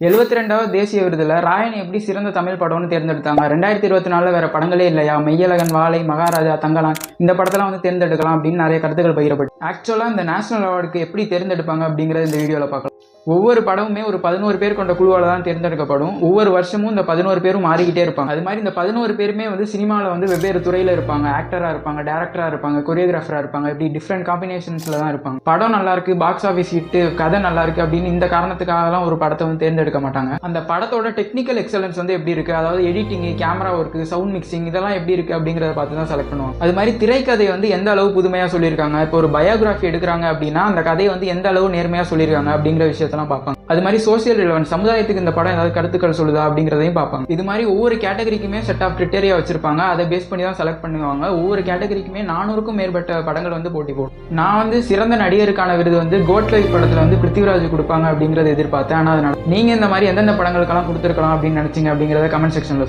72வது தேசிய விருதுல ராயன் எப்படி சிறந்த தமிழ் படம்னு தேர்ந்தெடுத்தாங்க. 2024ல வேற படங்களே இல்லையா, மெய்யழகன், வாழை, மகாராஜா, தங்கலான் இந்த படத்தெல்லாம் வந்து தேர்ந்தெடுக்கலாம் அப்படின்னு நிறைய கருத்துக்கள் பகிரப்பட்டு. ஆக்சுவலா இந்த நேஷனல் அவார்டுக்கு எப்படி தேர்ந்தெடுப்பாங்க அப்படிங்கறத இந்த வீடியோல பார்க்கலாம். ஒவ்வொரு படமுமே ஒரு 11 பேர் கொண்ட குழுவால தான் தேர்ந்தெடுக்கப்படும். ஒவ்வொரு வருஷமும் இந்த 11 பேரும் மாறிக்கிட்டே இருப்பாங்க. அது மாதிரி இந்த 11 பேருமே வந்து சினிமாவில் வந்து வெவ்வேறு துறையில இருப்பாங்க. ஆக்டரா இருப்பாங்க, டேரக்டரா இருப்பாங்க, கொரியோகிராஃபரா இருப்பாங்க, இப்படி டிஃப்ரெண்ட் காம்பினேஷன்ஸ்ல தான் இருப்பாங்க. படம் நல்லா இருக்கு, பாக்ஸ் ஆஃபீஸ் ஹிட், கதை நல்லா இருக்கு அப்படின்னு இந்த காரணத்துக்காகலாம் ஒரு படத்தை வந்து தேர்ந்தெடுக்க மாட்டாங்க. அந்த படத்தோட டெக்னிக்கல் எக்ஸலன்ஸ் வந்து எப்படி இருக்கு, அதாவது editing, camera work, sound mixing இதெல்லாம் எப்படி இருக்கு அப்படிங்கறத பார்த்து தான் செலக்ட் பண்ணுவாங்க. அது மாதிரி திரைக்கதை வந்து எந்த அளவு புதுமையா சொல்லியிருக்காங்க, இப்போ ஒரு பயோகிராஃபி எடுக்கிறாங்க அப்படின்னா அந்த கதையை வந்து எந்த அளவு நேர்மையா சொல்லியிருக்காங்க அப்படிங்கிற விஷயத்தெல்லாம் பார்ப்பாங்க. அது மாதிரி சோசியல் ரிலவன்ஸ், சமுதாயத்துக்கு இந்த படம் ஏதாவது கருத்துக்கள் சொல்லுதா அப்படிங்கிறதையும் பார்ப்பாங்க. இது மாதிரி ஒவ்வொரு கேட்டகரிக்குமே செட் ஆஃப் கிரிட்டேரியா வச்சிருப்பாங்க. அதை பேஸ் பண்ணி தான் செலக்ட் பண்ணுவாங்க. ஒவ்வொரு கேட்டகரிக்குமே 400க்கும் மேற்பட்ட படங்கள் வந்து போட்டி போடும். நான் வந்து சிறந்த நடிகருக்கான விருது வந்து கோட் லைஃப் படத்துல வந்து பிருத்திவிராஜ் கொடுப்பாங்க அப்படிங்கறத எதிர்பார்த்தேன். ஆனா அதனால நீங்க இந்த மாதிரி எந்தெந்த படங்களுக்கெல்லாம் கொடுத்துருக்கலாம் அப்படின்னு நினைச்சீங்க அப்படிங்கறத கமெண்ட் செக்ஷன்ல